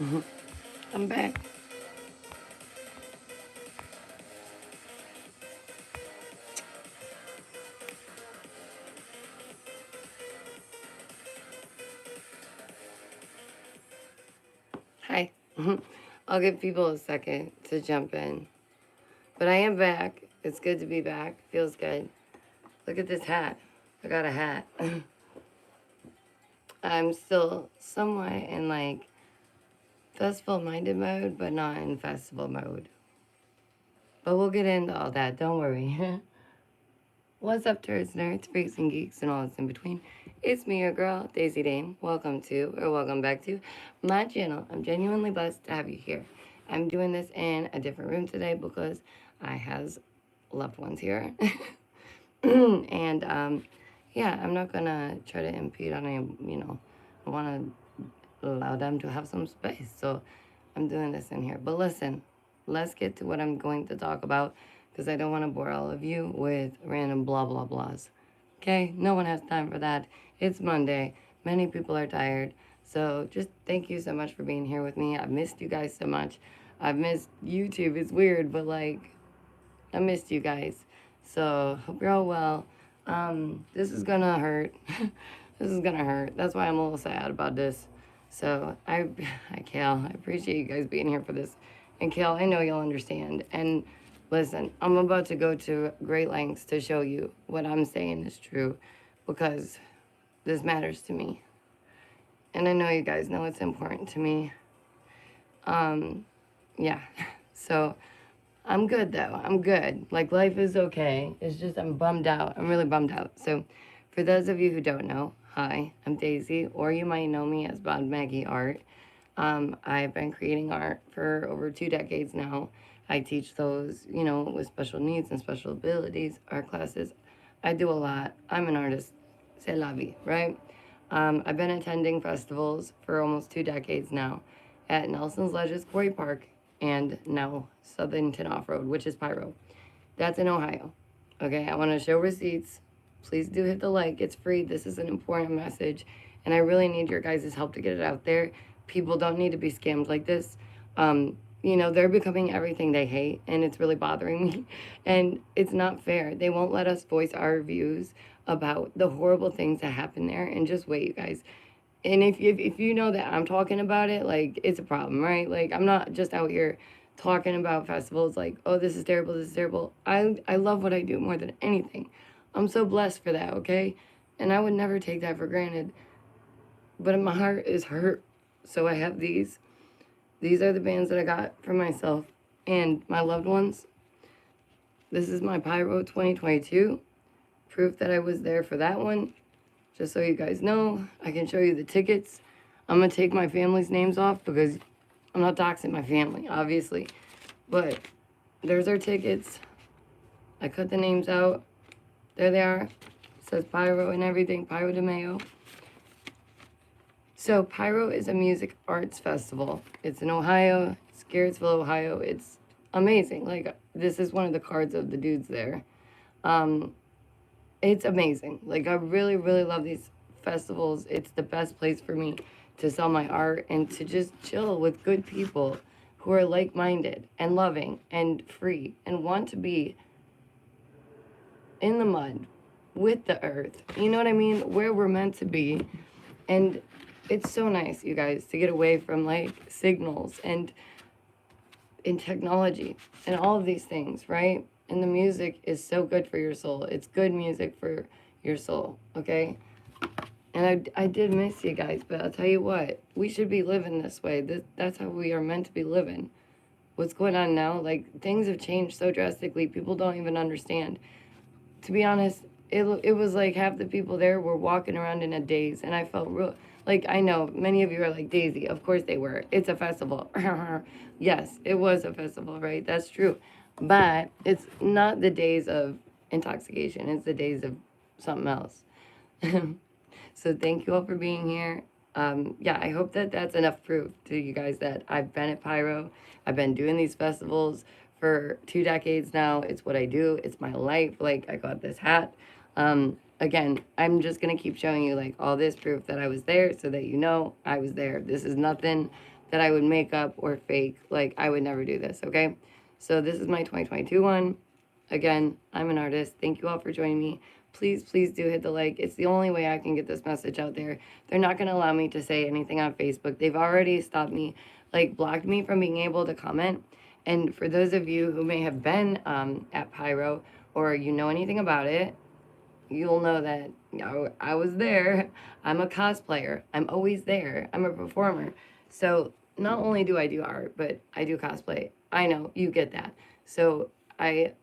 I'm back. Hi. I'll give people a second to jump in. But I am back. It's good to be back. Feels good. Look at this hat. I got a hat. I'm still somewhat in like festival minded mode, but not in festival mode. But we'll get into all that. Don't worry. What's up, turds, nerds, freaks, and geeks, and all that's in between? It's me, your girl, Daisydame. Welcome to, or welcome back to, my channel. I'm genuinely blessed to have you here. I'm doing this in a different room today because I has loved ones here. And, yeah, I'm not gonna try to impede on any, I want to allow them to have some space. So I'm doing this in here. But listen, let's get to what I'm going to talk about because I don't want to bore all of you with random blah, blah, blahs. Okay? No one has time for that. It's Monday. Many people are tired. So just thank you so much for being here with me. I've missed you guys so much. I've missed YouTube. It's weird, but like, I missed you guys. So hope you're all well. This is gonna hurt. This is gonna hurt. That's why I'm a little sad about this. So Kale, I appreciate you guys being here for this. And Kale, I know you'll understand. And listen, I'm about to go to great lengths to show you what I'm saying is true because this matters to me. And I know you guys know it's important to me. Yeah. So I'm good though. I'm good. Like life is okay. It's just I'm bummed out. I'm really bummed out. So for those of you who don't know, hi, I'm Daisy, or you might know me as modmaggieart. I've been creating art for over 2 decades now. I teach those, with special needs and special abilities, art classes. I do a lot. I'm an artist. C'est la vie, right? I've been attending festivals for almost 2 decades now at Nelson's Ledges Quarry Park and now Southington Off-Road, which is Pyro. That's in Ohio. Okay, I want to show receipts. Please do hit the like. It's free. This is an important message, and I really need your guys' help to get it out there. People don't need to be scammed like this. They're becoming everything they hate, and it's really bothering me. And it's not fair. They won't let us voice our views about the horrible things that happen there. And just wait, you guys. And if you know that I'm talking about it, like, it's a problem, right? Like, I'm not just out here talking about festivals like, oh, this is terrible, this is terrible. I love what I do more than anything. I'm so blessed for that, okay? And I would never take that for granted. But my heart is hurt. So I have these. These are the bands that I got for myself and my loved ones. This is my Pyro 2022. Proof that I was there for that one. Just so you guys know, I can show you the tickets. I'm going to take my family's names off because I'm not doxing my family, obviously. But there's our tickets. I cut the names out. There they are. It says Pyro and everything, Pyro de Mayo. So Pyro is a music arts festival. It's in Ohio. It's Garrettsville, Ohio. It's amazing. Like, this is one of the cards of the dudes there. It's amazing. Like, I really, really love these festivals. It's the best place for me to sell my art and to just chill with good people who are like-minded and loving and free and want to be in the mud with the earth. You know what I mean? Where we're meant to be. And it's so nice, you guys, to get away from, like, signals and in technology and all of these things, right? And the music is so good for your soul. It's good music for your soul, okay? And I did miss you guys, but I'll tell you what, we should be living this way. That's how we are meant to be living. What's going on now, like, things have changed so drastically, people don't even understand. To be honest, it was like half the people there were walking around in a daze, and I felt real, like, I know many of you are like, Daisy, of course they were. It's a festival. Yes, it was a festival, right? That's true. But it's not the days of intoxication. It's the days of something else. So thank you all for being here. Yeah, I hope that that's enough proof to you guys that I've been at Pyro. I've been doing these festivals for 2 decades now. It's what I do. It's my life. Like, I got this hat. Again, I'm just going to keep showing you, like, all this proof that I was there so that you know I was there. This is nothing that I would make up or fake. Like, I would never do this, okay? So this is my 2022 one. Again, I'm an artist. Thank you all for joining me. Please, please do hit the like. It's the only way I can get this message out there. They're not going to allow me to say anything on Facebook. They've already stopped me, like blocked me from being able to comment. And for those of you who may have been at Pyro or you know anything about it, you'll know that I was there. I'm a cosplayer. I'm always there. I'm a performer. So not only do I do art, but I do cosplay. I know, you get that. So I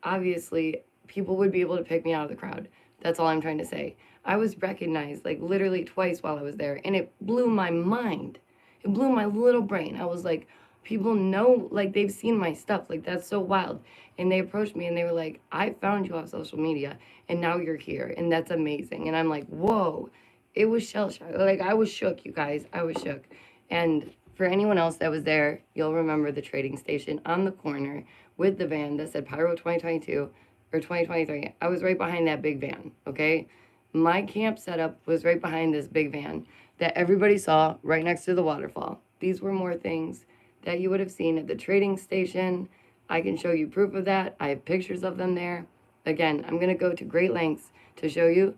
obviously, people would be able to pick me out of the crowd. That's all I'm trying to say. I was recognized like literally twice while I was there, and it blew my mind. It blew my little brain. I was like, people know, like they've seen my stuff. Like that's so wild. And they approached me and they were like, I found you off social media and now you're here. And that's amazing. And I'm like, whoa. It was shell shock. Like I was shook, you guys. I was shook. And for anyone else that was there, you'll remember the trading station on the corner with the van that said Pyro 2022 or 2023. I was right behind that big van, okay? My camp setup was right behind this big van that everybody saw right next to the waterfall. These were more things that you would have seen at the trading station. I can show you proof of that. I have pictures of them there. Again, I'm going to go to great lengths to show you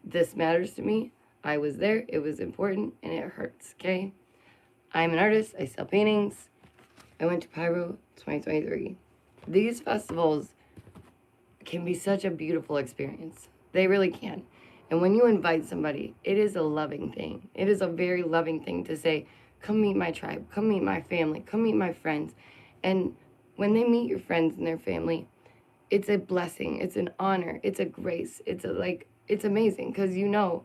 this matters to me. I was there, it was important, and it hurts, okay? I'm an artist, I sell paintings. I went to Pyro 2023. These festivals can be such a beautiful experience. They really can. And when you invite somebody, it is a loving thing. It is a very loving thing to say, come meet my tribe, come meet my family, come meet my friends. And when they meet your friends and their family, it's a blessing, it's an honor, it's a grace, it's amazing because you know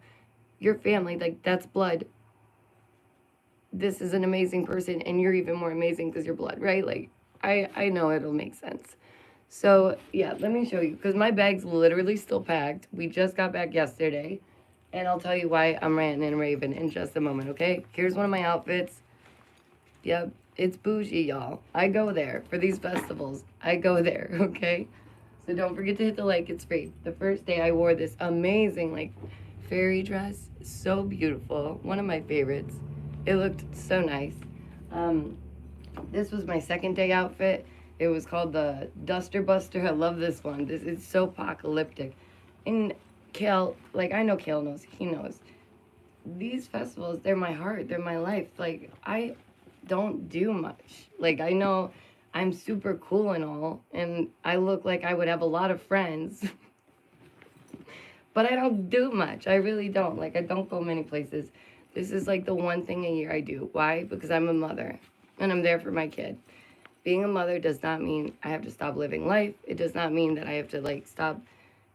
your family, like that's blood. This is an amazing person and you're even more amazing because you're blood, right? Like I know it'll make sense. So yeah, let me show you because my bag's literally still packed. We just got back yesterday and I'll tell you why I'm ranting and raving in just a moment, okay? Here's one of my outfits. Yep, it's bougie, y'all. I go there for these festivals. I go there, okay? So don't forget to hit the like, it's free. The first day I wore this amazing like fairy dress, so beautiful, one of my favorites. It looked so nice. This was my second day outfit. It was called the Duster Buster. I love this one. This is so apocalyptic. And Kale, like I know Kale knows, he knows. These festivals, they're my heart, they're my life. Like I don't do much. Like I know I'm super cool and all, and I look like I would have a lot of friends. But I don't do much. I really don't. Like I don't go many places. This is like the one thing a year I do. Why? Because I'm a mother and I'm there for my kid. Being a mother does not mean I have to stop living life. It does not mean that I have to like stop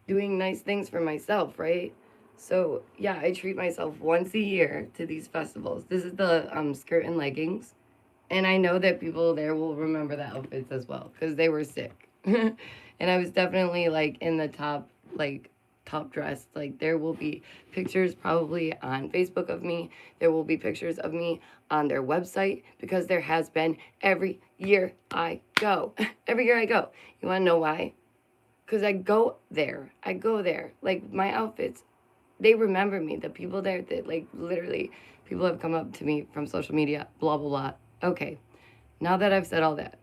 doing nice things for myself, right? So yeah, I treat myself once a year to these festivals. This is the skirt and leggings. And I know that people there will remember the outfits as well because they were sick. And I was definitely like in the top dressed. Like there will be pictures probably on Facebook of me. There will be pictures of me on their website because there has been every year I go. Every year I go. You want to know why? Because I go there. I go there. Like my outfits, they remember me. The people there that like literally people have come up to me from social media, blah, blah, blah. Okay, now that I've said all that,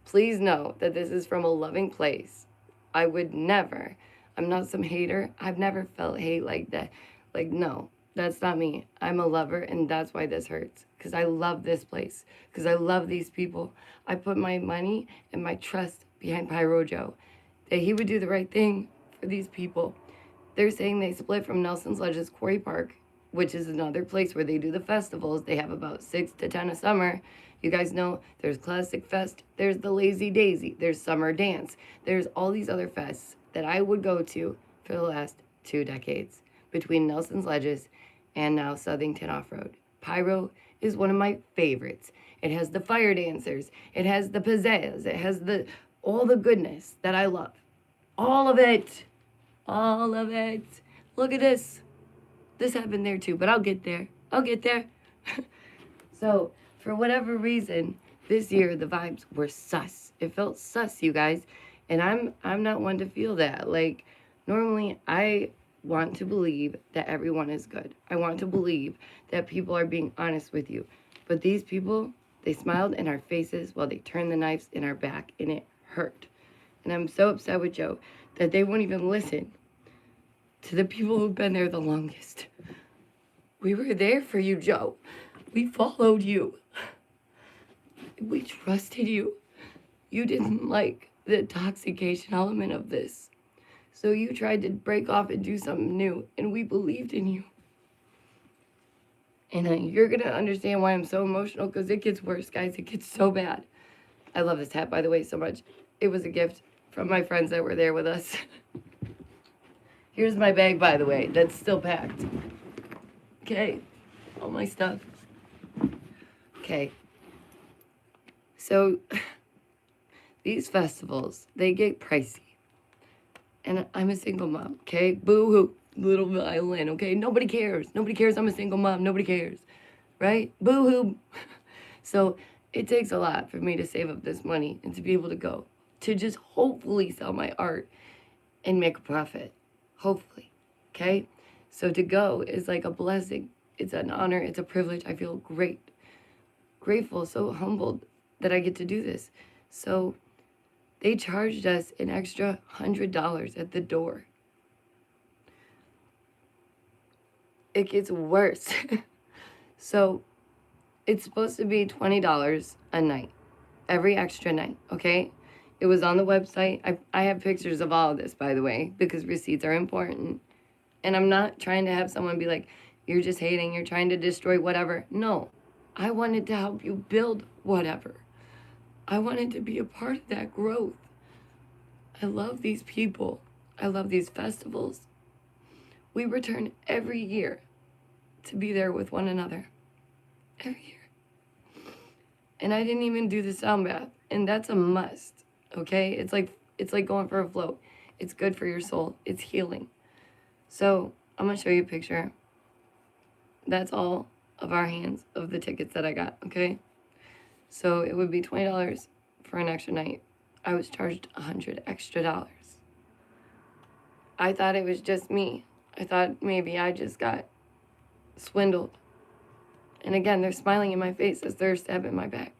please know that this is from a loving place. I would never, I'm not some hater. I've never felt hate like that. Like, no, that's not me. I'm a lover, and that's why this hurts. Because I love this place. Because I love these people. I put my money and my trust behind Pyro Joe. That he would do the right thing for these people. They're saying they split from Nelson Ledge's Quarry Park, which is another place where they do the festivals. They have about 6 to 10 a summer. You guys know there's Classic Fest, there's the Lazy Daisy, there's Summer Dance. There's all these other fests that I would go to for the last 2 decades between Nelson's Ledges and now Southington Off-Road. Pyro is one of my favorites. It has the fire dancers. It has the pizzazz. It has all the goodness that I love. All of it. All of it. Look at this. This happened there too, but I'll get there. I'll get there. So, for whatever reason, this year the vibes were sus. It felt sus, you guys. And I'm not one to feel that. Like, normally I want to believe that everyone is good. I want to believe that people are being honest with you. But these people, they smiled in our faces while they turned the knives in our back, and it hurt. And I'm so upset with Joe that they won't even listen to the people who've been there the longest. We were there for you, Joe. We followed you. We trusted you. You didn't like the intoxication element of this. So you tried to break off and do something new, and we believed in you. And you're going to understand why I'm so emotional, because it gets worse, guys. It gets so bad. I love this hat, by the way, so much. It was a gift from my friends that were there with us. Here's my bag, by the way, that's still packed. Okay, all my stuff. Okay. So, these festivals, they get pricey. And I'm a single mom, okay? Boo-hoo, little violin, okay? Nobody cares. Nobody cares I'm a single mom. Nobody cares, right? Boo-hoo. So it takes a lot for me to save up this money and to be able to go. To just hopefully sell my art and make a profit. Hopefully, okay? So to go is like a blessing. It's an honor. It's a privilege. I feel grateful, so humbled that I get to do this. So they charged us an extra $100 at the door. It gets worse. So it's supposed to be $20 a night, every extra night, okay? It was on the website. I have pictures of all of this, by the way, because receipts are important. And I'm not trying to have someone be like, you're just hating, you're trying to destroy whatever. No, I wanted to help you build whatever. I wanted to be a part of that growth. I love these people. I love these festivals. We return every year to be there with one another. Every year. And I didn't even do the sound bath. And that's a must. Okay? It's like going for a float. It's good for your soul. It's healing. So I'm going to show you a picture. That's all of our hands of the tickets that I got. Okay? So it would be $20 for an extra night. I was charged $100 extra. I thought it was just me. I thought maybe I just got swindled. And again, they're smiling in my face as they're stabbing my back.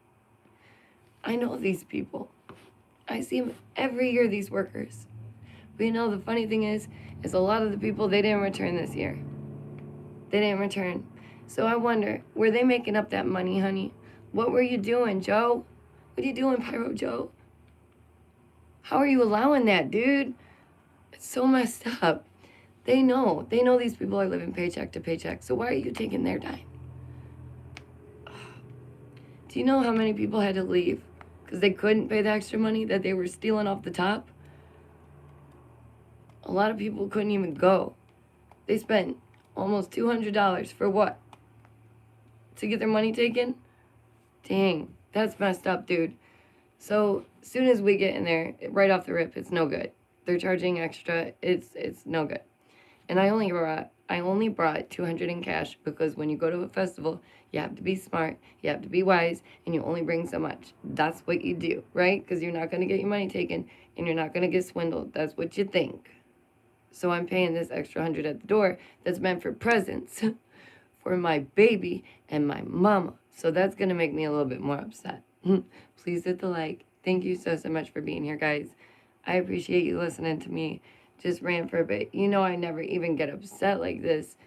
I know these people. I see them every year, these workers. But you know, the funny thing is a lot of the people, they didn't return this year. They didn't return. So I wonder, were they making up that money, honey? What were you doing, Joe? What are you doing, Pyro Joe? How are you allowing that, dude? It's so messed up. They know these people are living paycheck to paycheck. So why are you taking their dime? Do you know how many people had to leave because they couldn't pay the extra money that they were stealing off the top? A lot of people couldn't even go. They spent almost $200 for what? To get their money taken? Dang, that's messed up, dude. So as soon as we get in there, right off the rip, it's no good. They're charging extra. It's no good. And I only brought $200 in cash because when you go to a festival, you have to be smart, you have to be wise, and you only bring so much. That's what you do, right? Because you're not going to get your money taken, and you're not going to get swindled. That's what you think. So I'm paying this extra $100 at the door that's meant for presents for my baby and my mama. So that's going to make me a little bit more upset. Please hit the like. Thank you so much for being here, guys. I appreciate you listening to me just rant for a bit. You know I never even get upset like this,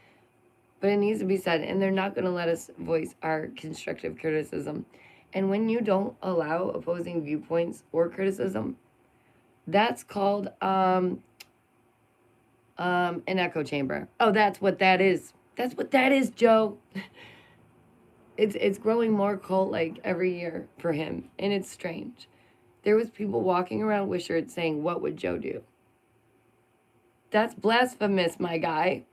but it needs to be said, and they're not going to let us voice our constructive criticism. And when you don't allow opposing viewpoints or criticism, that's called an echo chamber. Oh, that's what that is. That's what that is, Joe. It's growing more cult-like every year for him, and it's strange. There was people walking around with shirts saying, "What would Joe do?" That's blasphemous, my guy.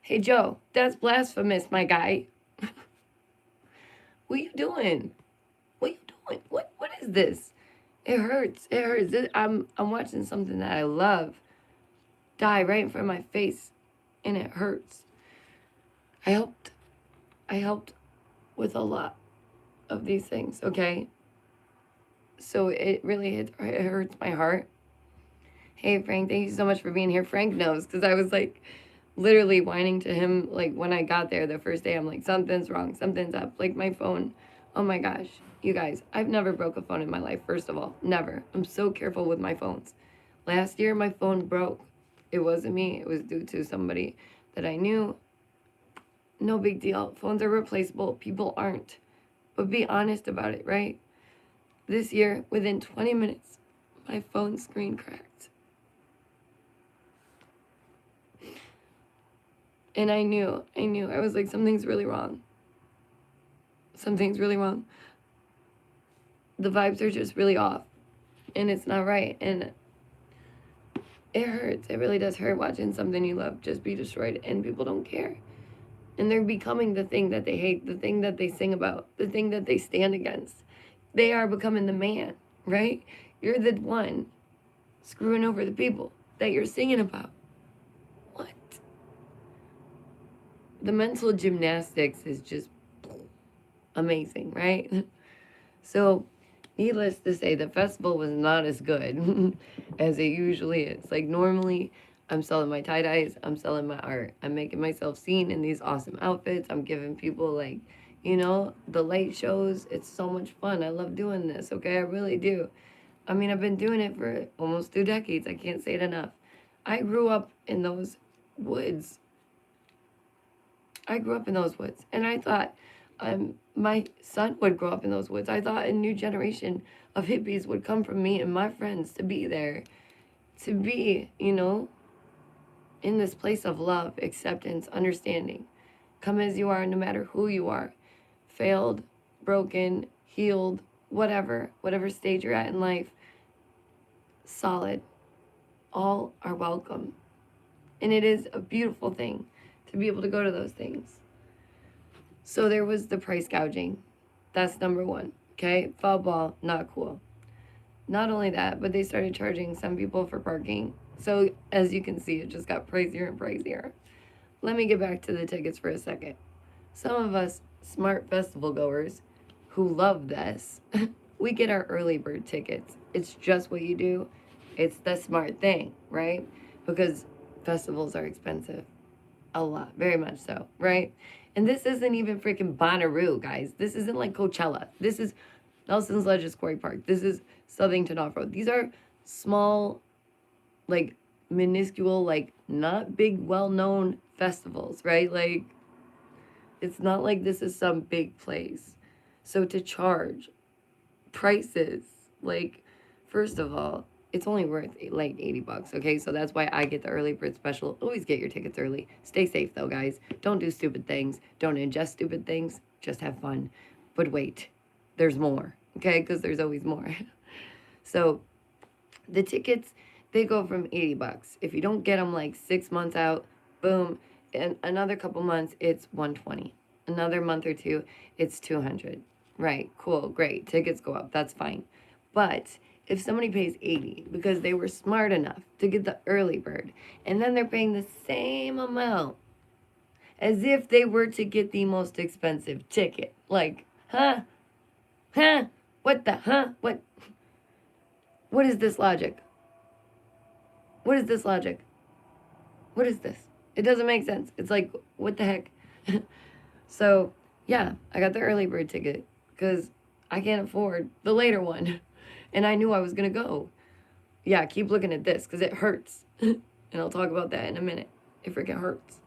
Hey, Joe, that's blasphemous, my guy. What are you doing? What are you doing? What is this? It hurts. It hurts. I'm watching something that I love die right in front of my face, and it hurts. I helped with a lot of these things, okay? So it really it hurts my heart. Hey, Frank, thank you so much for being here. Frank knows, because I was like, literally whining to him, like, when I got there the first day. I'm like, something's wrong, something's up. Like, my phone, oh my gosh. You guys, I've never broke a phone in my life, first of all. Never. I'm so careful with my phones. Last year, my phone broke. It wasn't me. It was due to somebody that I knew. No big deal. Phones are replaceable. People aren't. But be honest about it, right? This year, within 20 minutes, my phone screen cracked. And I knew. I was like, something's really wrong. Something's really wrong. The vibes are just really off. And it's not right. And it hurts. It really does hurt watching something you love just be destroyed. And people don't care. And they're becoming the thing that they hate, the thing that they sing about, the thing that they stand against. They are becoming the man, right? You're the one screwing over the people that you're singing about. What? The mental gymnastics is just amazing, right? So, needless to say, the festival was not as good as it usually is. Like, normally, I'm selling my tie-dyes, I'm selling my art, I'm making myself seen in these awesome outfits, I'm giving people, like, you know, the light shows. It's so much fun. I love doing this, okay? I really do. I mean, I've been doing it for almost 2 decades. I can't say it enough. I grew up in those woods. And I thought my son would grow up in those woods. I thought a new generation of hippies would come from me and my friends to be there, to be, you know, in this place of love, acceptance, understanding. Come as you are, no matter who you are. Failed, broken, healed, whatever stage you're at in life, solid. All are welcome. And it is a beautiful thing to be able to go to those things. So there was the price gouging. That's number one, okay? Foul ball, not cool. Not only that, but they started charging some people for parking. So as you can see, it just got pricier and pricier. Let me get back to the tickets for a second. Some of us smart festival goers who love this, we get our early bird tickets. It's just what you do. It's the smart thing, right? Because festivals are expensive. A lot, very much so, right? And this isn't even freaking Bonnaroo, guys. This isn't like Coachella. This is Nelson's Ledges Quarry Park. This is Southington Off-Road. These are small, like, minuscule, like, not big, well-known festivals, right? Like, it's not like this is some big place. So to charge prices, like, first of all, it's only worth like $80, okay? So that's why I get the early bird special. Always get your tickets early. Stay safe though, guys. Don't do stupid things. Don't ingest stupid things. Just have fun. But wait, there's more, okay? Because there's always more. So the tickets, they go from $80. If you don't get them like 6 months out, boom, and another couple months, it's $120. Another month or two, it's $200. Right, cool, great. Tickets go up, that's fine. But if somebody pays $80 because they were smart enough to get the early bird, and then they're paying the same amount as if they were to get the most expensive ticket. Like, huh? Huh? What the, huh? What is this logic? What is this logic? What is this? It doesn't make sense. It's like, what the heck? So, yeah, I got the early bird ticket because I can't afford the later one. And I knew I was going to go. Yeah, keep looking at this because it hurts. And I'll talk about that in a minute. It freaking hurts.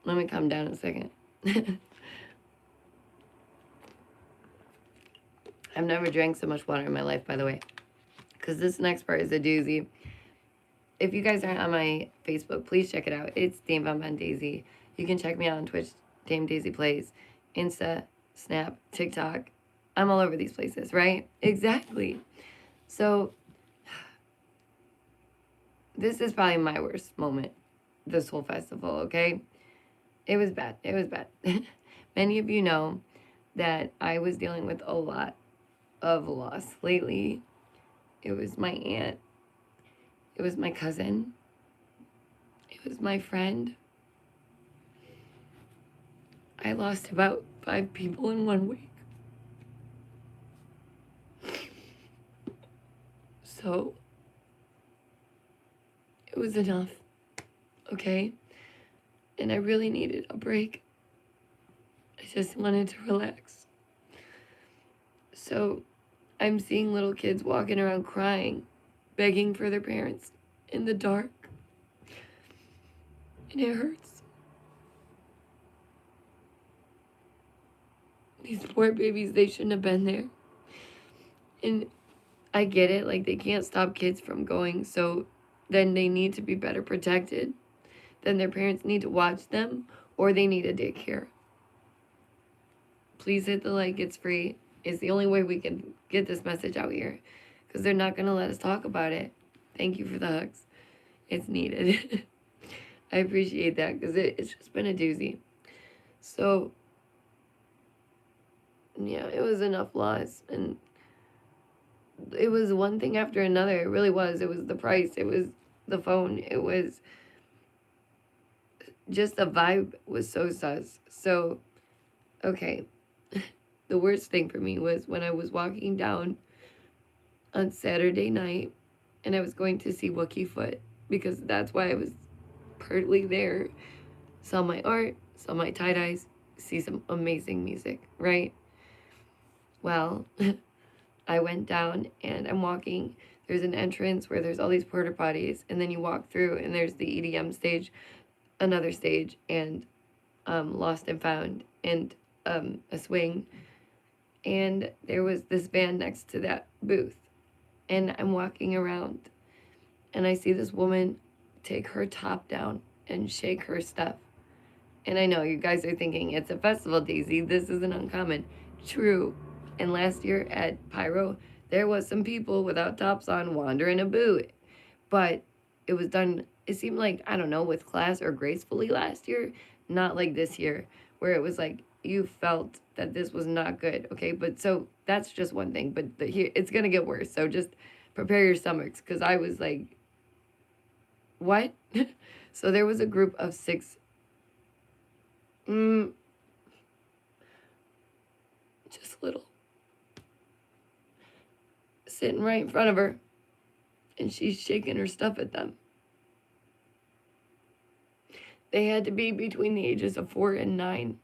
Let me calm down a second. I've never drank so much water in my life, by the way. Because this next part is a doozy. If you guys aren't on my Facebook, please check it out. It's DameVonBonDaisy. You can check me out on Twitch, damedaisyplays, Insta, Snap, TikTok. I'm all over these places, right? Exactly. So, this is probably my worst moment this whole festival, okay? It was bad. It was bad. Many of you know that I was dealing with a lot of loss lately. It was my aunt. It was my cousin. It was my friend. I lost about 5 people in 1 week. So, was enough, okay? And I really needed a break. I just wanted to relax. So I'm seeing little kids walking around crying, begging for their parents in the dark. And it hurts. These poor babies, they shouldn't have been there. And I get it, like they can't stop kids from going, so then they need to be better protected. Then their parents need to watch them, or they need a daycare. Please hit the like, it's free. It's the only way we can get this message out here, because they're not going to let us talk about it. Thank you for the hugs. It's needed. I appreciate that, because it's just been a doozy. So, yeah, it was enough loss, and it was one thing after another. It really was. It was the price. It was the phone. It was just the vibe was so sus. So, okay. The worst thing for me was when I was walking down on Saturday night and I was going to see Wookie Foot, because that's why I was partly there. Saw my art, saw my tie-dyes, see some amazing music, right? Well, I went down and I'm walking. There's an entrance where there's all these porta potties, and then you walk through and there's the EDM stage, another stage, and Lost and Found, and a swing. And there was this van next to that booth. And I'm walking around and I see this woman take her top down and shake her stuff. And I know you guys are thinking, it's a festival, Daisy. This isn't uncommon. True. And last year at Pyro, there was some people without tops on wandering a boot. But it was done, it seemed like, I don't know, with class or gracefully last year. Not like this year, where it was like, you felt that this was not good, okay? But so that's just one thing. But it's going to get worse. So just prepare your stomachs, because I was like, what? So there was a group of 6, just little, sitting right in front of her, and she's shaking her stuff at them. They had to be between the ages of 4 and 9.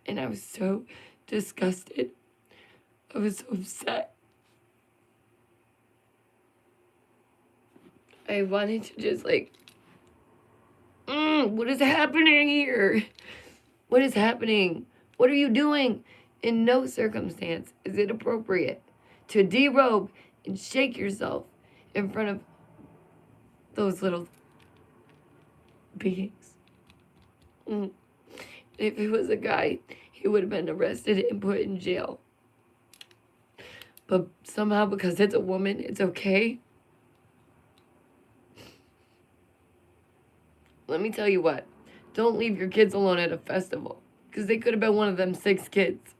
And I was so disgusted. I was so upset. I wanted to just like, what is happening here? What is happening? What are you doing? In no circumstance is it appropriate to derobe and shake yourself in front of those little beings. If it was a guy, he would have been arrested and put in jail. But somehow, because it's a woman, it's okay. Let me tell you what. Don't leave your kids alone at a festival, because they could have been one of them 6 kids.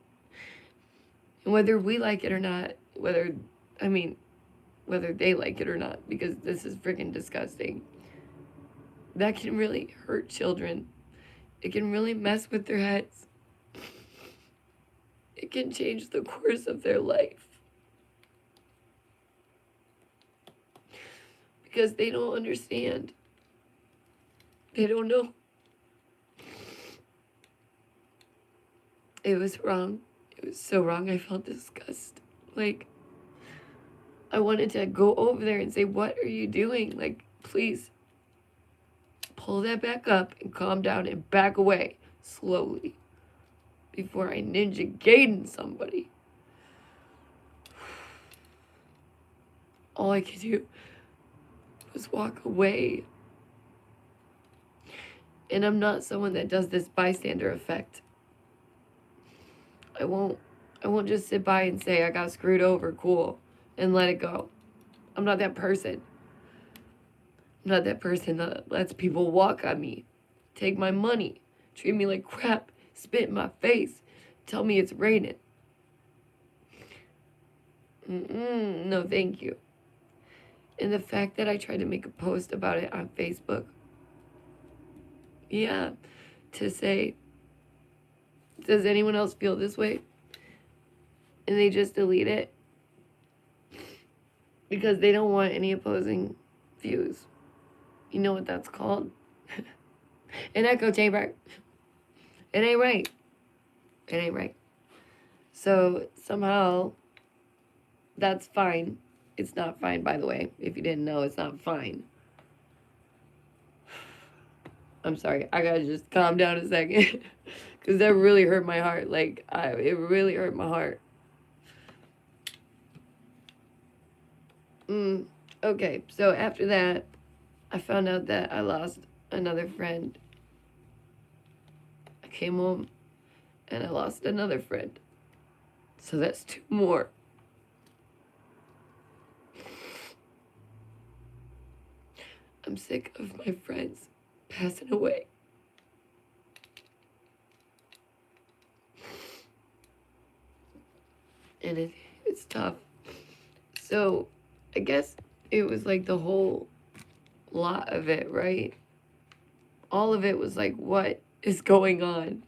And whether we like it or not, whether they like it or not, because this is freaking disgusting, that can really hurt children. It can really mess with their heads. It can change the course of their life. Because they don't understand. They don't know. It was wrong. It was so wrong. I felt disgust. Like, I wanted to go over there and say, what are you doing? Like, please pull that back up and calm down and back away slowly before I ninja Gaiden somebody. All I could do was walk away. And I'm not someone that does this bystander effect. I won't just sit by and say I got screwed over, cool, and let it go. I'm not that person. I'm not that person that lets people walk on me, take my money, treat me like crap, spit in my face, tell me it's raining. No, thank you. And the fact that I tried to make a post about it on Facebook, yeah, to say, does anyone else feel this way? And they just delete it because they don't want any opposing views. You know what that's called? An echo chamber. It ain't right. It ain't right. So somehow that's fine. It's not fine, by the way. If you didn't know, it's not fine. I'm sorry. I gotta just calm down a second. Because that really hurt my heart. Like, it really hurt my heart. Okay, so after that, I found out that I lost another friend. I came home and I lost another friend. So that's 2 more. I'm sick of my friends passing away. And it's tough. So I guess it was like the whole lot of it, right? All of it was like, what is going on?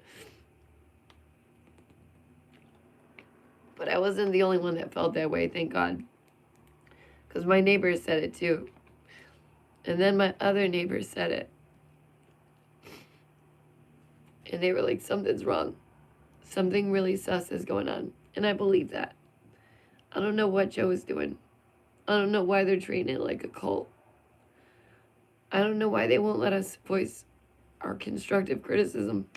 But I wasn't the only one that felt that way, thank God. Because my neighbors said it too. And then my other neighbors said it. And they were like, something's wrong. Something really sus is going on. And I believe that. I don't know what Joe is doing. I don't know why they're treating it like a cult. I don't know why they won't let us voice our constructive criticism.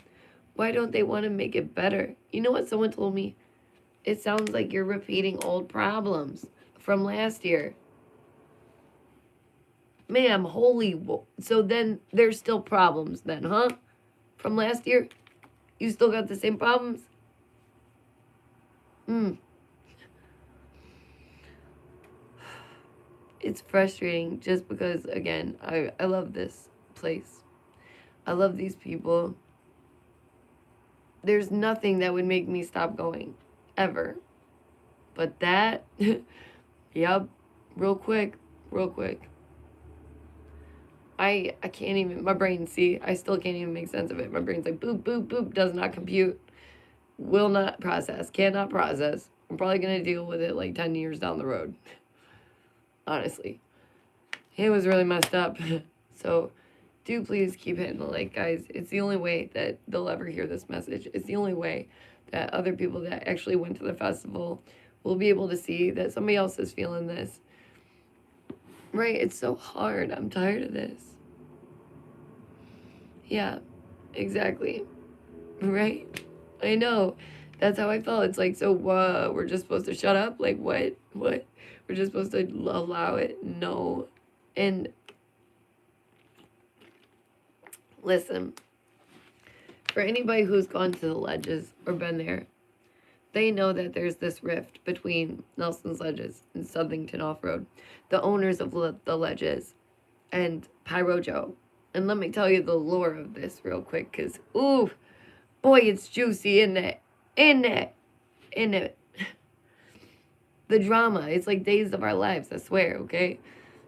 Why don't they want to make it better? You know what someone told me? It sounds like you're repeating old problems from last year. Ma'am, holy... So then there's still problems then, huh? From last year? You still got the same problems? It's frustrating just because, again, I love this place. I love these people. There's nothing that would make me stop going, ever. But that, yep, real quick. I can't even, my brain, see, I still can't even make sense of it. My brain's like, boop, boop, boop, does not compute, will not process, cannot process. I'm probably going to deal with it like 10 years down the road. Honestly. It was really messed up. So, do please keep hitting the like, guys. It's the only way that they'll ever hear this message. It's the only way that other people that actually went to the festival will be able to see that somebody else is feeling this. Right? It's so hard. I'm tired of this. Yeah, exactly. Right? I know. That's how I felt. It's like, so we're just supposed to shut up? Like, what? We're just supposed to allow it? No. And listen, for anybody who's gone to the ledges or been there, they know that there's this rift between Nelson's Ledges and Southington Off-Road, the owners of the ledges, and Pyro Joe. And let me tell you the lore of this real quick, because, ooh, boy, it's juicy, in it. The drama, it's like days of our lives, I swear, okay?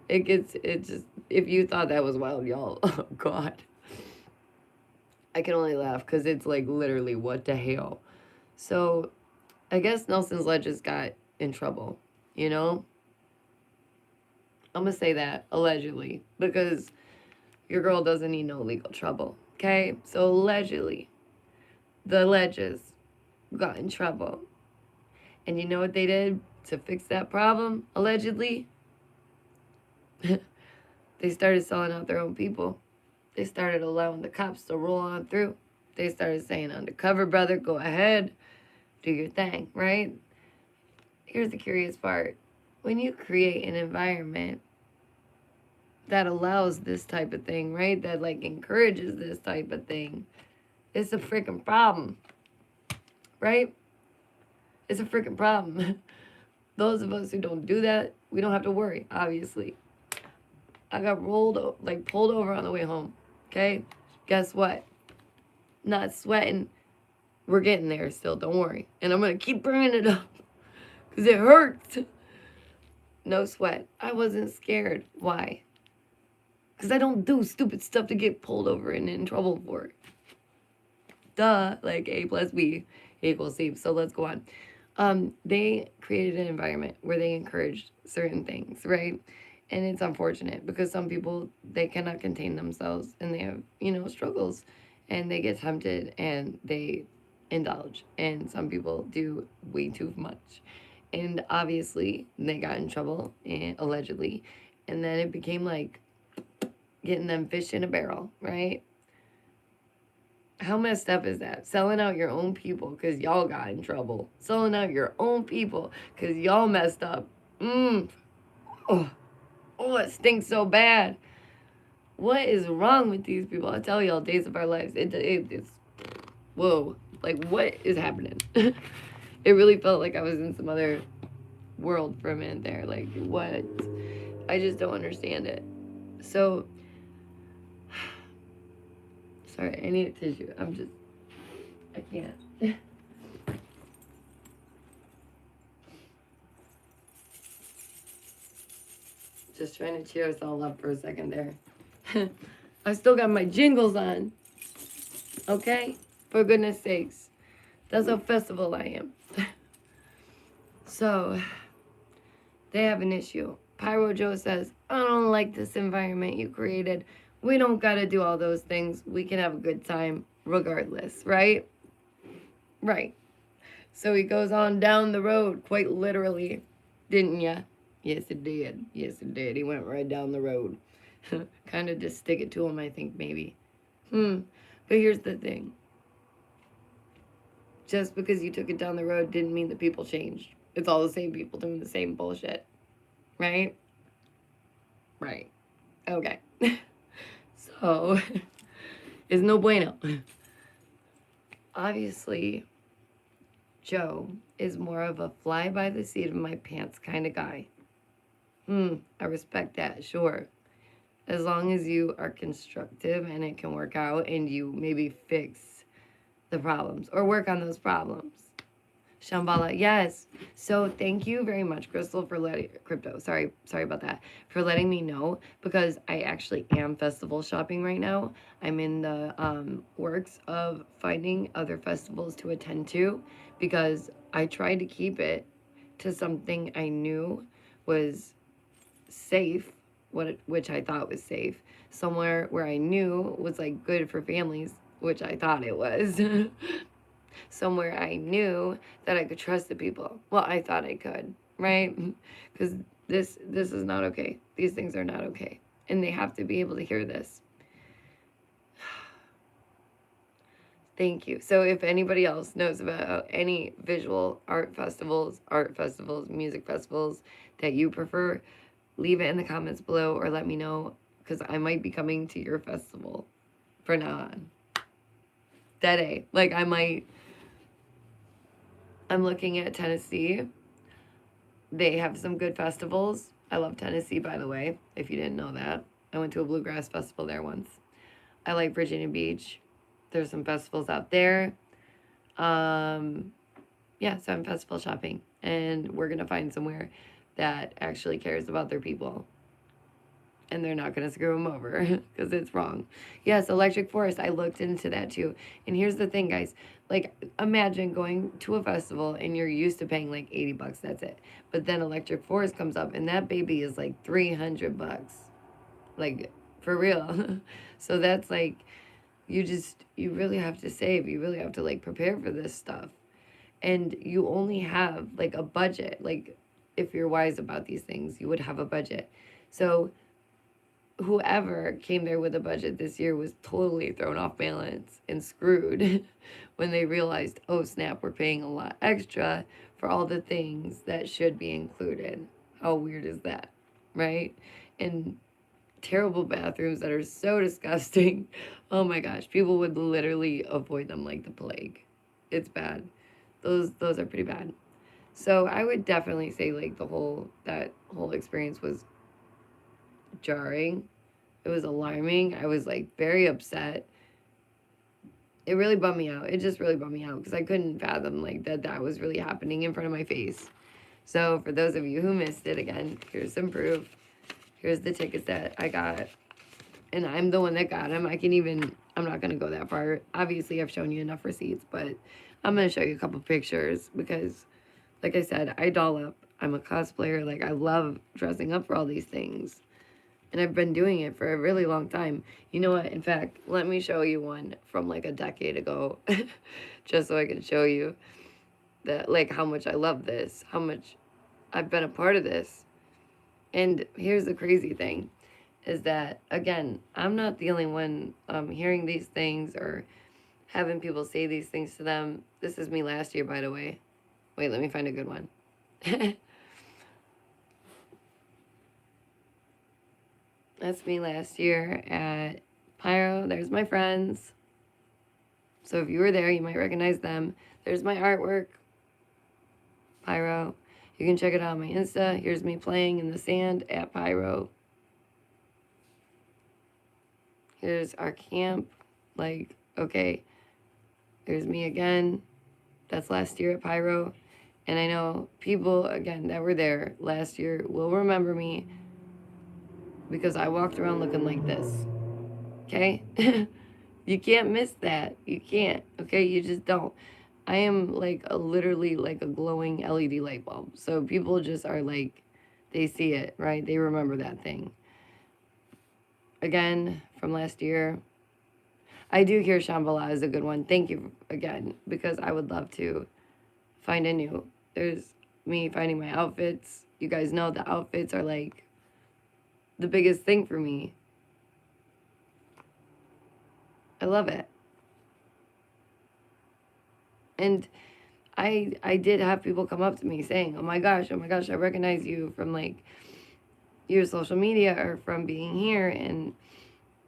It just, if you thought that was wild, y'all, oh, God. I can only laugh, because it's like, literally, what the hell? So, I guess Nelson's Ledges got in trouble, you know? I'm going to say that, allegedly, because your girl doesn't need no legal trouble, okay? So, allegedly, the Ledges got in trouble. And you know what they did to fix that problem, allegedly? They started selling out their own people. They started allowing the cops to roll on through. They started saying, undercover, brother, go ahead, do your thing, right? Here's the curious part. When you create an environment that allows this type of thing, right, that, like, encourages this type of thing, it's a freaking problem, right? It's a freaking problem. Those of us who don't do that, we don't have to worry, obviously. I got pulled over on the way home, okay? Guess what? Not sweating. We're getting there still, don't worry. And I'm going to keep bringing it up because it hurts. No sweat. I wasn't scared. Why? Because I don't do stupid stuff to get pulled over and in trouble for it. Duh. Like A plus B equals C. So let's go on. They created an environment where they encouraged certain things, right? And it's unfortunate because some people, they cannot contain themselves and they have, you know, struggles and they get tempted and they indulge. And some people do way too much. And obviously they got in trouble, and allegedly. And then it became like getting them fish in a barrel, right? How messed up is that? Selling out your own people because y'all got in trouble. Selling out your own people because y'all messed up. Oh, it stinks so bad. What is wrong with these people? I tell y'all, days of our lives. It's, whoa. Like, what is happening? It really felt like I was in some other world for a minute there. Like, what? I just don't understand it. So, sorry, I need a tissue. I can't. Just trying to cheer us all up for a second there. I still got my jingles on. Okay? For goodness sakes. That's how festival I am. So, they have an issue. Pyro Joe says, I don't like this environment you created. We don't gotta do all those things. We can have a good time regardless, right? Right. So he goes on down the road, quite literally. Didn't ya? Yes, it did. Yes, it did. He went right down the road. Kind of just stick it to him, I think, maybe. But here's the thing. Just because you took it down the road didn't mean the people changed. It's all the same people doing the same bullshit. Right? Right. Okay. So, it's no bueno. Obviously, Joe is more of a fly by the seat of my pants kind of guy. I respect that, sure. As long as you are constructive and it can work out and you maybe fix the problems or work on those problems. Shambhala, yes. So thank you very much, Crystal, for sorry about that, for letting me know, because I actually am festival shopping right now. I'm in the works of finding other festivals to attend to, because I tried to keep it to something I knew was safe, which I thought was safe, somewhere where I knew was like good for families, which I thought it was. Somewhere I knew that I could trust the people. Well, I thought I could, right? Because this is not okay. These things are not okay. And they have to be able to hear this. Thank you. So if anybody else knows about any visual art festivals, music festivals that you prefer, leave it in the comments below or let me know, because I might be coming to your festival from now on. That A. Like, I'm looking at Tennessee. They have some good festivals. I love Tennessee, by the way, if you didn't know that. I went to a bluegrass festival there once. I like Virginia Beach. There's some festivals out there. Yeah, so I'm festival shopping. And we're going to find somewhere that actually cares about their people. And they're not going to screw them over because it's wrong. Yes, Electric Forest. I looked into that too. And here's the thing, guys. Like, imagine going to a festival and you're used to paying like $80. That's it. But then Electric Forest comes up and that baby is like $300. Like, for real. So that's like, you really have to save. You really have to like prepare for this stuff. And you only have like a budget. Like, if you're wise about these things, you would have a budget. So whoever came there with a budget this year was totally thrown off balance and screwed when they realized, oh snap, we're paying a lot extra for all the things that should be included. How weird is that, right? And terrible bathrooms that are so disgusting. Oh my gosh, people would literally avoid them like the plague. It's bad. Those are pretty bad. So I would definitely say like that whole experience was jarring. It was alarming. I was like very upset. It really bummed me out. It just really bummed me out because I couldn't fathom like that was really happening in front of my face. So for those of you who missed it, again, here's some proof. Here's the tickets that I got. And I'm the one that got them. I'm not going to go that far. Obviously, I've shown you enough receipts, but I'm going to show you a couple pictures because, like I said, I doll up. I'm a cosplayer. Like, I love dressing up for all these things. And I've been doing it for a really long time. You know what? In fact, let me show you one from like a decade ago. Just so I can show you that, like, how much I love this. How much I've been a part of this. And here's the crazy thing. Is that, again, I'm not the only one hearing these things or having people say these things to them. This is me last year, by the way. Wait, let me find a good one. That's me last year at Pyro. There's my friends. So if you were there, you might recognize them. There's my artwork. Pyro. You can check it out on my Insta. Here's me playing in the sand at Pyro. Here's our camp. Like, okay, here's me again. That's last year at Pyro. And I know people, again, that were there last year will remember me because I walked around looking like this. Okay? You can't miss that. You can't. Okay? You just don't. I am like literally like a glowing LED light bulb. So people just are like, they see it, right? They remember that thing. Again, from last year. I do hear Shambhala is a good one. Thank you again, because I would love to find a new. There's me finding my outfits. You guys know the outfits are like the biggest thing for me. I love it. And I did have people come up to me saying, oh my gosh, I recognize you from like your social media or from being here. And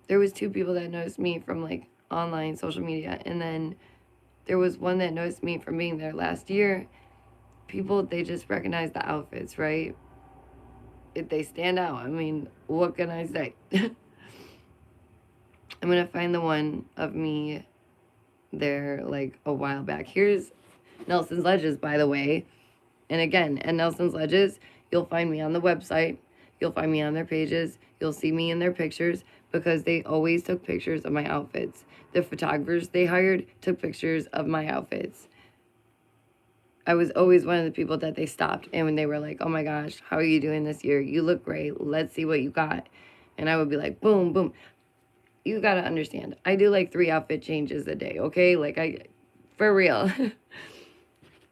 there was 2 people that noticed me from like online social media. And then there was one that noticed me from being there last year. People, they just recognize the outfits, right? If they stand out, I mean, what can I say? I'm going to find the one of me there like a while back. Here's Nelson's Ledges, by the way. And again, at Nelson's Ledges, you'll find me on the website. You'll find me on their pages. You'll see me in their pictures because they always took pictures of my outfits. The photographers they hired took pictures of my outfits. I was always one of the people that they stopped and when they were like, oh my gosh, how are you doing this year? You look great. Let's see what you got. And I would be like, boom, boom. You got to understand, I do like 3 outfit changes a day, okay? Like, for real.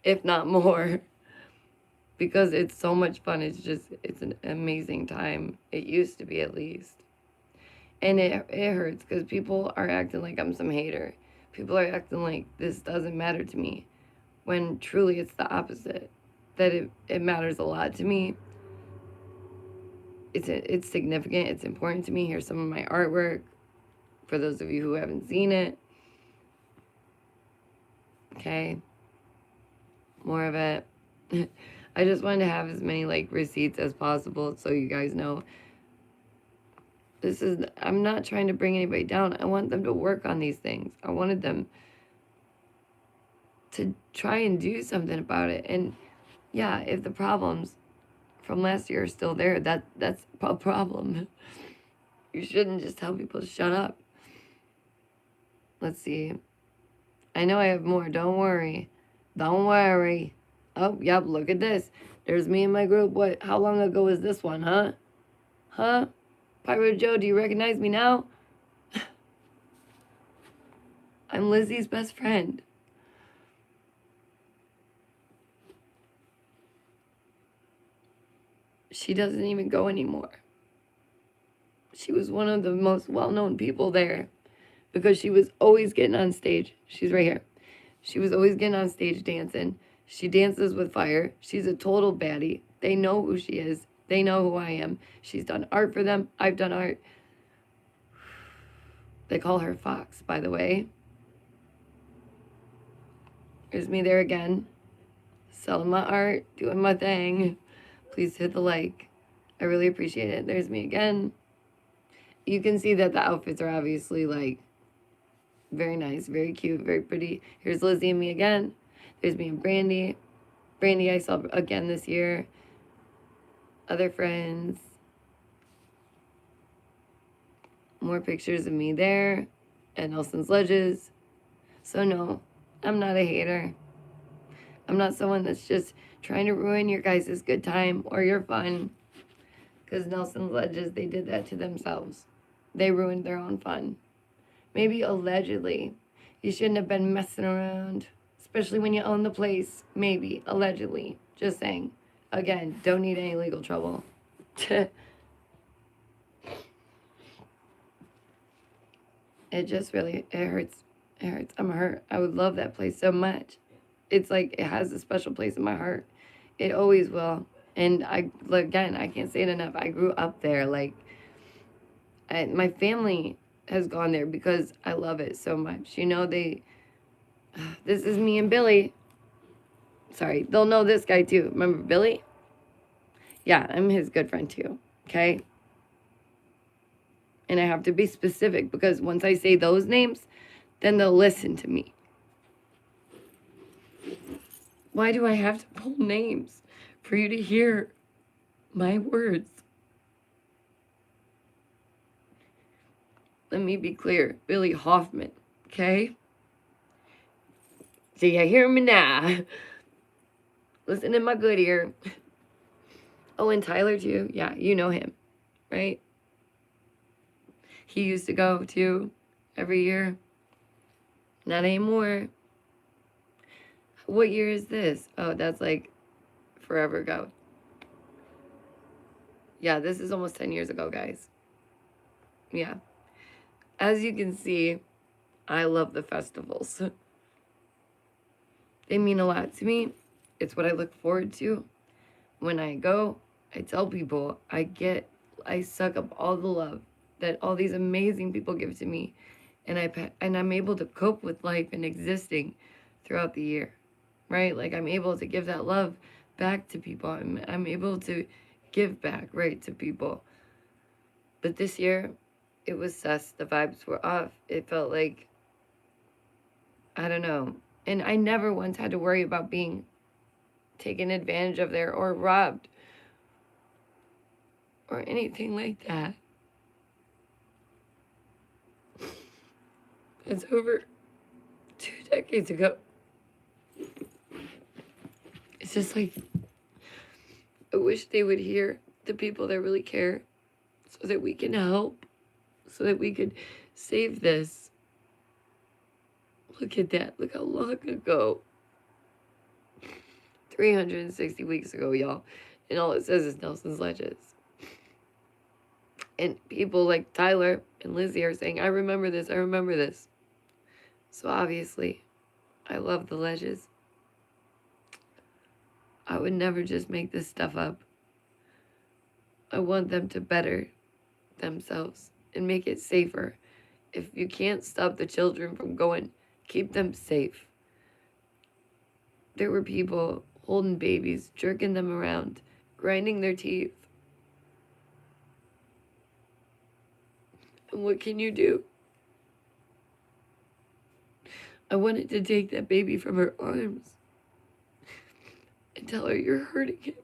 If not more. Because it's so much fun. It's an amazing time. It used to be, at least. And it hurts because people are acting like I'm some hater. People are acting like this doesn't matter to me. When truly it's the opposite. That it matters a lot to me. It's significant. It's important to me. Here's some of my artwork. For those of you who haven't seen it. Okay. More of it. I just wanted to have as many like receipts as possible so you guys know. I'm not trying to bring anybody down. I want them to work on these things. I wanted them to try and do something about it. And yeah, if the problems from last year are still there, that's a problem. You shouldn't just tell people to shut up. Let's see. I know I have more. Don't worry. Don't worry. Oh, yep, look at this. There's me and my group. What? How long ago was this one, huh? Huh? Pirate Joe, do you recognize me now? I'm Lizzie's best friend. She doesn't even go anymore. She was one of the most well-known people there because she was always getting on stage. She's right here. She was always getting on stage dancing. She dances with fire. She's a total baddie. They know who she is. They know who I am. She's done art for them. I've done art. They call her Fox, by the way. Here's me there again. Selling my art, doing my thing. Please hit the like. I really appreciate it. There's me again. You can see that the outfits are obviously like very nice, very cute, very pretty. Here's Lizzie and me again. There's me and Brandy. Brandy I saw again this year. Other friends. More pictures of me there at Nelson's Ledges. So no, I'm not a hater. I'm not someone that's just trying to ruin your guys' good time or your fun. Because Nelson's Ledges, they did that to themselves. They ruined their own fun. Maybe allegedly. You shouldn't have been messing around. Especially when you own the place. Maybe. Allegedly. Just saying. Again, don't need any legal trouble. It just really, it hurts. It hurts. I'm hurt. I would love that place so much. It's like it has a special place in my heart. It always will. And again, I can't say it enough. I grew up there. Like, my family has gone there because I love it so much. You know, this is me and Billy. Sorry, they'll know this guy too. Remember Billy? Yeah, I'm his good friend too. Okay? And I have to be specific because once I say those names, then they'll listen to me. Why do I have to pull names for you to hear my words? Let me be clear. Billy Hoffman, okay? Do you hear me now? Listen in my good ear. Oh, and Tyler too. Yeah, you know him, right? He used to go too every year. Not anymore. What year is this? Oh, that's like forever ago. Yeah, this is almost 10 years ago, guys. Yeah. As you can see, I love the festivals. They mean a lot to me. It's what I look forward to. When I go, I tell people I suck up all the love that all these amazing people give to me, and I'm able to cope with life and existing throughout the year, right? Like I'm able to give that love back to people. I'm able to give back, right, to people. But this year, it was sus. The vibes were off. It felt like, I don't know. And I never once had to worry about being taken advantage of there or robbed or anything like that. It's over 2 decades ago. It's just like, I wish they would hear the people that really care so that we can help, so that we could save this. Look at that. Look how long ago. 360 weeks ago, y'all. And all it says is Nelson's Ledges. And people like Tyler and Lizzie are saying, I remember this, I remember this. So obviously, I love the Ledges. I would never just make this stuff up. I want them to better themselves and make it safer. If you can't stop the children from going, keep them safe. There were people holding babies, jerking them around, grinding their teeth. And what can you do? I wanted to take that baby from her arms and tell her, you're hurting him.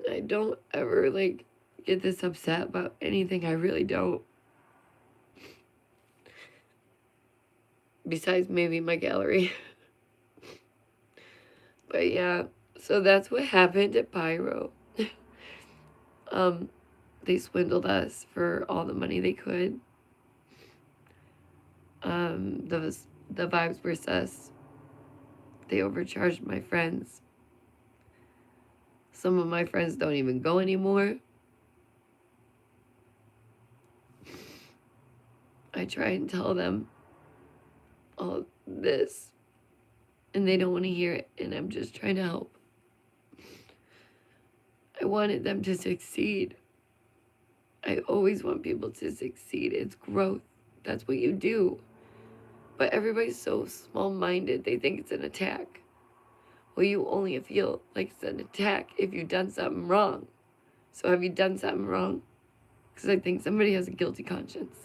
And I don't ever, get this upset about anything. I really don't. Besides maybe my gallery. But yeah, so that's what happened at Pyro. They swindled us for all the money they could. The vibes were sus. They overcharged my friends. Some of my friends don't even go anymore. I try and tell them all this, and they don't want to hear it, and I'm just trying to help. I wanted them to succeed. I always want people to succeed. It's growth. That's what you do. But everybody's so small-minded, they think it's an attack. Well, you only feel like it's an attack if you've done something wrong. So have you done something wrong? Because I think somebody has a guilty conscience.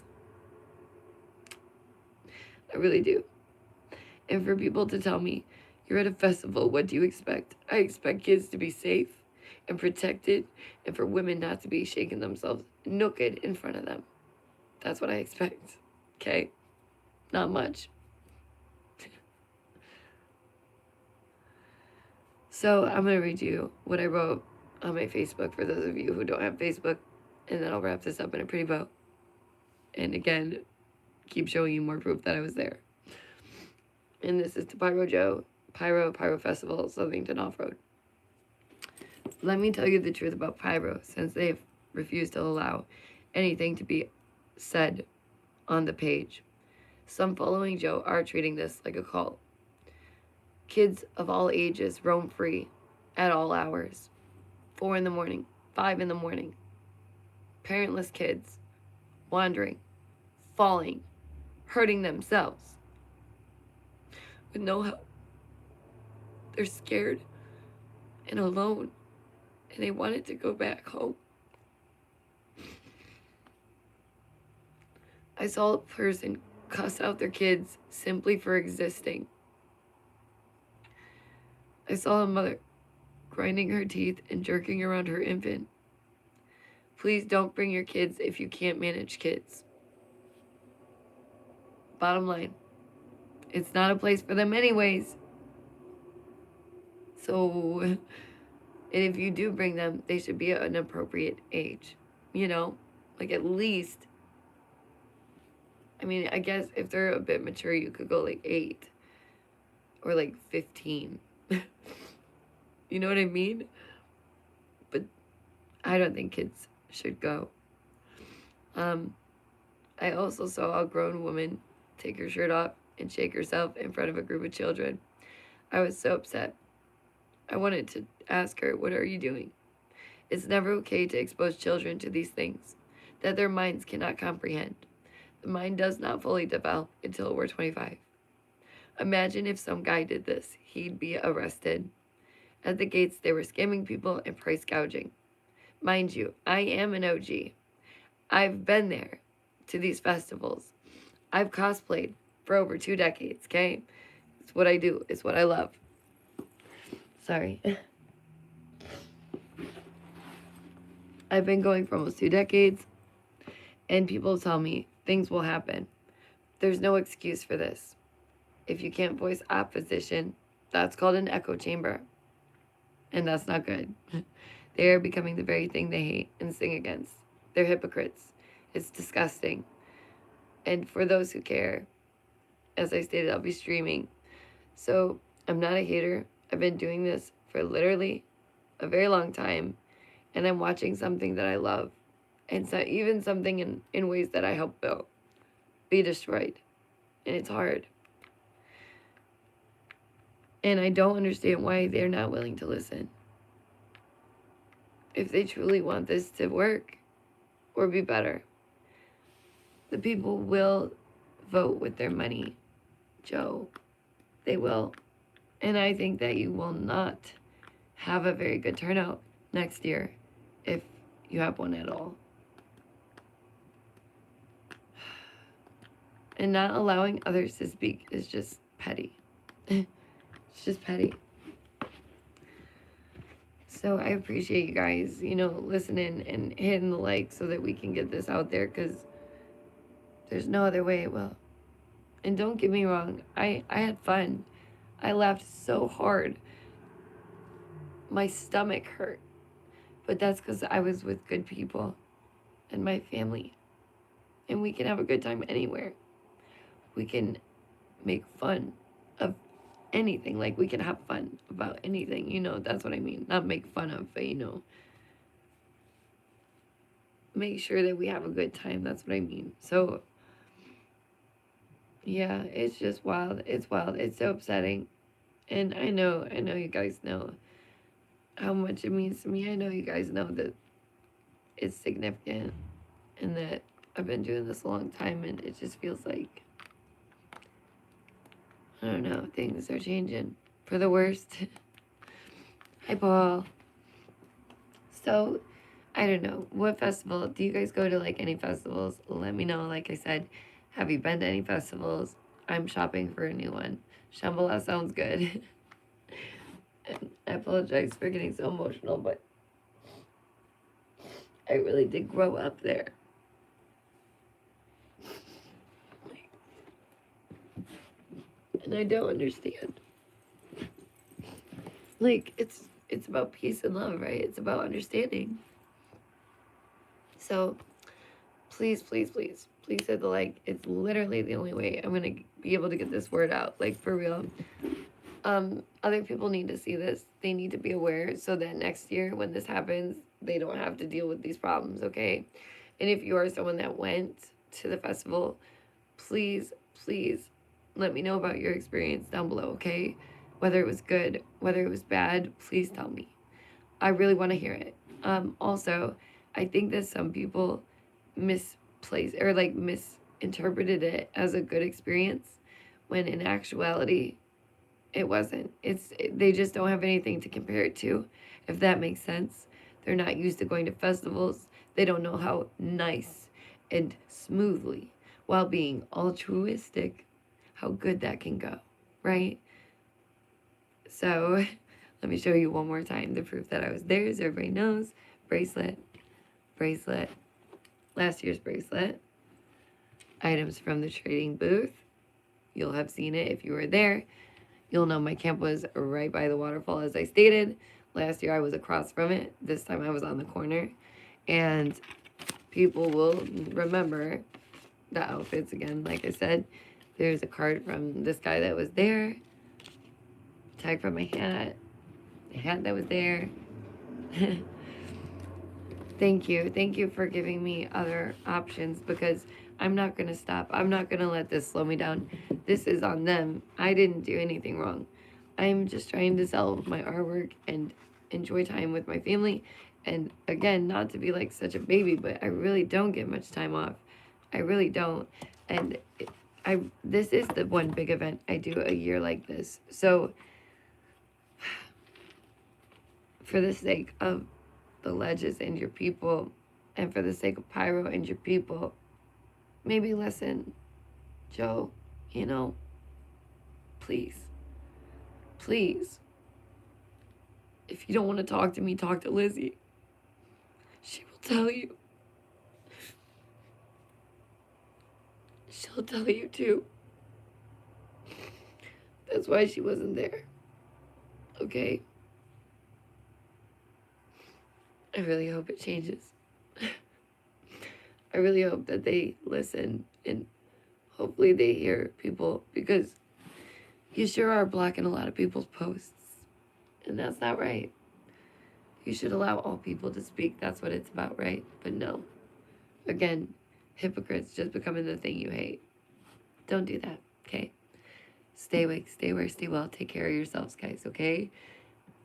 I really do. And for people to tell me, you're at a festival, what do you expect? I expect kids to be safe. and protected, and for women not to be shaking themselves naked in front of them. That's what I expect. Okay? Not much. So I'm going to read you what I wrote on my Facebook for those of you who don't have Facebook, and then I'll wrap this up in a pretty bow. And again, keep showing you more proof that I was there. And this is to Pyro Joe, Pyro Festival, Southington Off-Road. Let me tell you the truth about Pyro, since they've refused to allow anything to be said on the page. Some following Joe are treating this like a cult. Kids of all ages roam free at all hours. 4 in the morning, 5 in the morning. Parentless kids wandering, falling, hurting themselves with no help. They're scared and alone, and they wanted to go back home. I saw a person cuss out their kids simply for existing. I saw a mother grinding her teeth and jerking around her infant. Please don't bring your kids if you can't manage kids. Bottom line, it's not a place for them anyways. So, and if you do bring them, they should be at an appropriate age. You know, like at least, I mean, I guess if they're a bit mature, you could go like 8 or like 15. You know what I mean? But I don't think kids should go. I also saw a grown woman take her shirt off and shake herself in front of a group of children. I was so upset. I wanted to ask her, what are you doing? It's never okay to expose children to these things that their minds cannot comprehend. The mind does not fully develop until we're 25. Imagine if some guy did this. He'd be arrested. At the gates, they were scamming people and price gouging. Mind you, I am an OG. I've been there to these festivals. I've cosplayed for over 2 decades, okay? It's what I do. It's what I love. Sorry. I've been going for almost 2 decades, and people tell me things will happen. There's no excuse for this. If you can't voice opposition, that's called an echo chamber. And that's not good. They are becoming the very thing they hate and sing against. They're hypocrites. It's disgusting. And for those who care, as I stated, I'll be streaming. So I'm not a hater. I've been doing this for literally a very long time. And I'm watching something that I love. And so even something in ways that I help build be destroyed. And it's hard. And I don't understand why they're not willing to listen. If they truly want this to work or be better, the people will vote with their money, Joe. They will. And I think that you will not have a very good turnout next year if you have one at all. And not allowing others to speak is just petty. It's just petty. So I appreciate you guys, listening and hitting the like so that we can get this out there, because there's no other way it will. And don't get me wrong, I had fun. I laughed so hard. My stomach hurt. But that's because I was with good people and my family. And we can have a good time anywhere. We can make fun of anything. Like, we can have fun about anything, that's what I mean. Not make fun of, but, make sure that we have a good time. That's what I mean. So, yeah, it's just wild. It's wild. It's so upsetting. And I know you guys know how much it means to me. I know you guys know that it's significant and that I've been doing this a long time, and it just feels like, I don't know, things are changing for the worst. Hi, Paul. So, I don't know. What festival? Do you guys go to, any festivals? Let me know. Like I said, have you been to any festivals? I'm shopping for a new one. Shambhala sounds good. And I apologize for getting so emotional, but I really did grow up there. And I don't understand. Like, it's about peace and love, right? It's about understanding. So, please, please, please, please hit the like. It's literally the only way I'm gonna be able to get this word out, like, for real. Other people need to see this. They need to be aware so that next year when this happens, they don't have to deal with these problems, okay? And if you are someone that went to the festival, please, please let me know about your experience down below, okay? Whether it was good, whether it was bad, please tell me. I really want to hear it. Also, I think that some people misplaced or like misinterpreted it as a good experience when in actuality it wasn't. They just don't have anything to compare it to, if that makes sense. They're not used to going to festivals. They don't know how nice and smoothly, while being altruistic, how good that can go, right? So let me show you one more time the proof that I was there, so everybody knows. Bracelet, bracelet, last year's bracelet, items from the trading booth. You'll have seen it if you were there. You'll know my camp was right by the waterfall, as I stated. Last year I was across from it. This time I was on the corner. And people will remember the outfits again. Like I said, there's a card from this guy that was there. Tag from my hat. The hat that was there. Thank you. Thank you for giving me other options, because I'm not going to stop. I'm not going to let this slow me down. This is on them. I didn't do anything wrong. I'm just trying to sell my artwork and enjoy time with my family. And again, not to be like such a baby, but I really don't get much time off. I really don't. And this is the one big event I do a year like this. So for the sake of the ledges and your people, and for the sake of Pyro and your people, maybe listen, Joe, you know, please, please, if you don't want to talk to me, talk to Lizzie. She will tell you. She'll tell you too. That's why she wasn't there. Okay? I really hope it changes. I really hope that they listen, and hopefully they hear people, because you sure are blocking a lot of people's posts. And that's not right. You should allow all people to speak. That's what it's about, right? But no. Again, hypocrites just becoming the thing you hate. Don't do that, okay? Stay awake, stay aware, stay well. Take care of yourselves, guys, okay?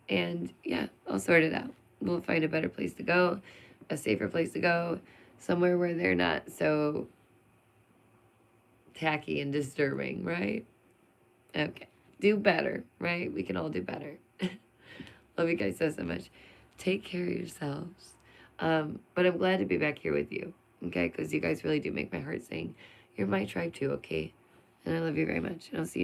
And yeah, I'll sort it out. We'll find a better place to go, a safer place to go, somewhere where they're not so tacky and disturbing, right? Okay. Do better, right? We can all do better. Love you guys so, so much. Take care of yourselves. But I'm glad to be back here with you, okay? Because you guys really do make my heart sing. You're my tribe too, okay? And I love you very much. And I'll see you.